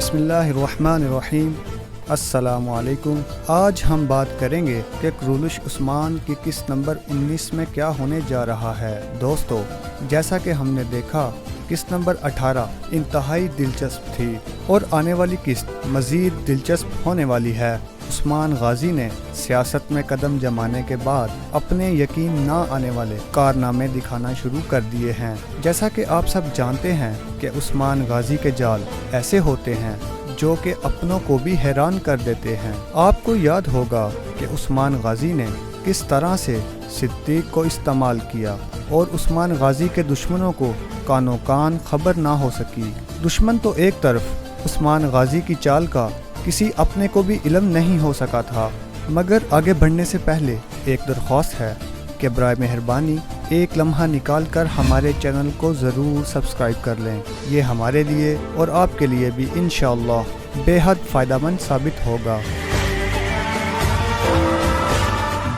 بسم اللہ الرحمن الرحیم۔ السلام علیکم۔ آج ہم بات کریں گے کہ کرولش عثمان کی قسط نمبر 19 میں کیا ہونے جا رہا ہے۔ دوستو، جیسا کہ ہم نے دیکھا، قسط نمبر 18 انتہائی دلچسپ تھی اور آنے والی قسط مزید دلچسپ ہونے والی ہے۔ عثمان غازی نے سیاست میں قدم جمانے کے بعد اپنے یقین نہ آنے والے کارنامے دکھانا شروع کر دیے ہیں۔ جیسا کہ آپ سب جانتے ہیں کہ عثمان غازی کے جال ایسے ہوتے ہیں جو کہ اپنوں کو بھی حیران کر دیتے ہیں۔ آپ کو یاد ہوگا کہ عثمان غازی نے کس طرح سے صدیق کو استعمال کیا اور عثمان غازی کے دشمنوں کو کانوں کان خبر نہ ہو سکی۔ دشمن تو ایک طرف، عثمان غازی کی چال کا کسی اپنے کو بھی علم نہیں ہو سکا تھا۔ مگر آگے بڑھنے سے پہلے ایک درخواست ہے کہ برائے مہربانی ایک لمحہ نکال کر ہمارے چینل کو ضرور سبسکرائب کر لیں۔ یہ ہمارے لیے اور آپ کے لیے بھی انشاءاللہ بے حد فائدہ مند ثابت ہوگا۔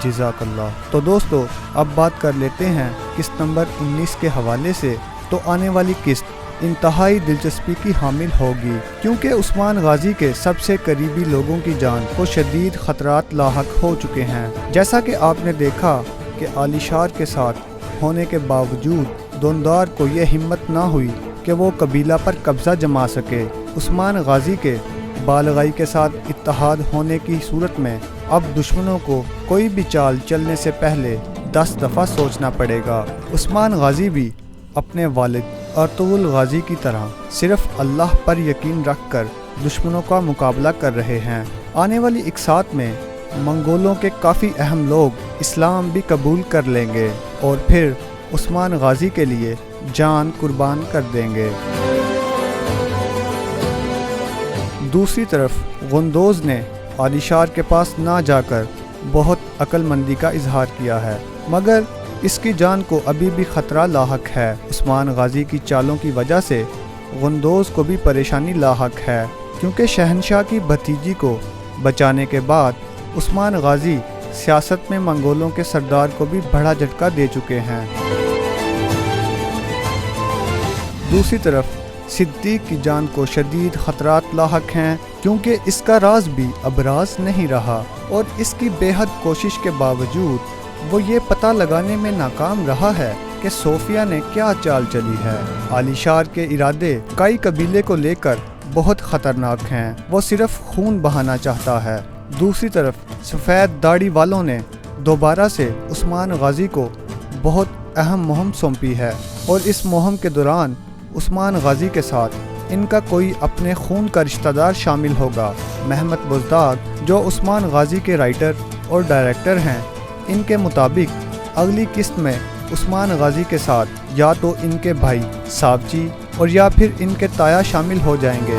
جزاک اللہ۔ تو دوستو، اب بات کر لیتے ہیں قسط نمبر 19 کے حوالے سے۔ تو آنے والی قسط انتہائی دلچسپی کی حامل ہوگی، کیونکہ عثمان غازی کے سب سے قریبی لوگوں کی جان کو شدید خطرات لاحق ہو چکے ہیں۔ جیسا کہ آپ نے دیکھا کہ علی شار کے ساتھ ہونے کے باوجود دوندار کو یہ ہمت نہ ہوئی کہ وہ قبیلہ پر قبضہ جما سکے۔ عثمان غازی کے بالغائی کے ساتھ اتحاد ہونے کی صورت میں اب دشمنوں کو کوئی بھی چال چلنے سے پہلے 10 دفعہ سوچنا پڑے گا۔ عثمان غازی بھی اپنے والد ارطغرل غازی کی طرح صرف اللہ پر یقین رکھ کر دشمنوں کا مقابلہ کر رہے ہیں۔ آنے والی اقساط میں منگولوں کے کافی اہم لوگ اسلام بھی قبول کر لیں گے اور پھر عثمان غازی کے لیے جان قربان کر دیں گے۔ دوسری طرف غندوز نے علی شار کے پاس نہ جا کر بہت عقل مندی کا اظہار کیا ہے، مگر اس کی جان کو ابھی بھی خطرہ لاحق ہے۔ عثمان غازی کی چالوں کی وجہ سے غندوز کو بھی پریشانی لاحق ہے، کیونکہ شہنشاہ کی بھتیجی کو بچانے کے بعد عثمان غازی سیاست میں منگولوں کے سردار کو بھی بڑا جھٹکا دے چکے ہیں۔ دوسری طرف صدیق کی جان کو شدید خطرات لاحق ہیں، کیونکہ اس کا راز بھی اب راز نہیں رہا اور اس کی بے حد کوشش کے باوجود وہ یہ پتہ لگانے میں ناکام رہا ہے کہ صوفیہ نے کیا چال چلی ہے۔ علی شار کے ارادے کئی قبیلے کو لے کر بہت خطرناک ہیں، وہ صرف خون بہانا چاہتا ہے۔ دوسری طرف سفید داڑھی والوں نے دوبارہ سے عثمان غازی کو بہت اہم مہم سونپی ہے اور اس مہم کے دوران عثمان غازی کے ساتھ ان کا کوئی اپنے خون کا رشتہ دار شامل ہوگا۔ محمد بزدار، جو عثمان غازی کے رائٹر اور ڈائریکٹر ہیں، ان کے مطابق اگلی قسط میں عثمان غازی کے ساتھ یا تو ان کے بھائی ساوچی اور یا پھر ان کے تایا شامل ہو جائیں گے۔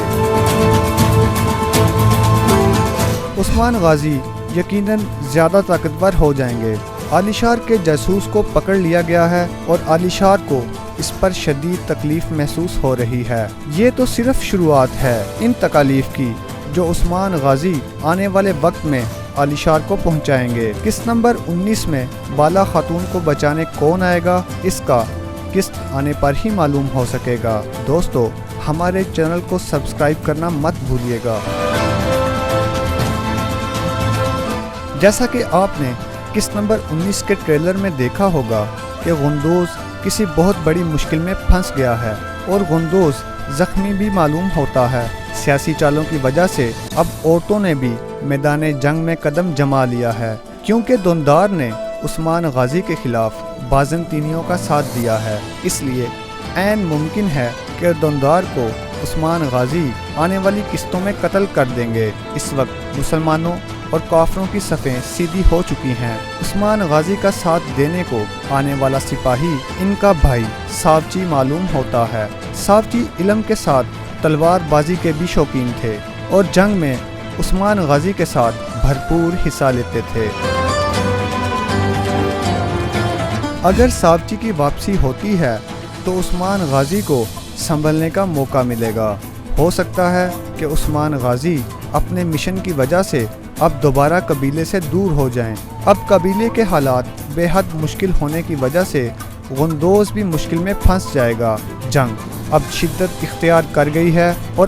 عثمان غازی یقیناً زیادہ طاقتور ہو جائیں گے۔ علی شار کے جاسوس کو پکڑ لیا گیا ہے اور علی شار کو اس پر شدید تکلیف محسوس ہو رہی ہے۔ یہ تو صرف شروعات ہے ان تکالیف کی جو عثمان غازی آنے والے وقت میں علی شار کو پہنچائیں گے۔ قسط نمبر 19 میں بالا خاتون کو بچانے کون آئے گا، اس کا قسط آنے پر ہی معلوم ہو سکے گا۔ دوستو، ہمارے چینل کو سبسکرائب کرنا مت بھولیے گا۔ جیسا کہ آپ نے قسط نمبر 19 کے ٹریلر میں دیکھا ہوگا کہ غندوز کسی بہت بڑی مشکل میں پھنس گیا ہے اور غندوز زخمی بھی معلوم ہوتا ہے۔ سیاسی چالوں کی وجہ سے اب عورتوں نے بھی میدان جنگ میں قدم جما لیا ہے، کیونکہ دوندار نے عثمان غازی کے خلاف بازنطینیوں کا ساتھ دیا ہے۔ اس لیے عین ممکن ہے کہ دوندار کو عثمان غازی آنے والی قسطوں میں قتل کر دیں گے۔ اس وقت مسلمانوں اور کافروں کی صفیں سیدھی ہو چکی ہیں۔ عثمان غازی کا ساتھ دینے کو آنے والا سپاہی ان کا بھائی ساوچی معلوم ہوتا ہے۔ ساوچی علم کے ساتھ تلوار بازی کے بھی شوقین تھے اور جنگ میں عثمان غازی کے ساتھ بھرپور حصہ لیتے تھے۔ اگر ساوچی کی واپسی ہوتی ہے تو عثمان غازی کو سنبھلنے کا موقع ملے گا۔ ہو سکتا ہے کہ عثمان غازی اپنے مشن کی وجہ سے اب دوبارہ قبیلے سے دور ہو جائیں۔ اب قبیلے کے حالات بے حد مشکل ہونے کی وجہ سے غندوز بھی مشکل میں پھنس جائے گا۔ جنگ اب شدت اختیار کر گئی ہے اور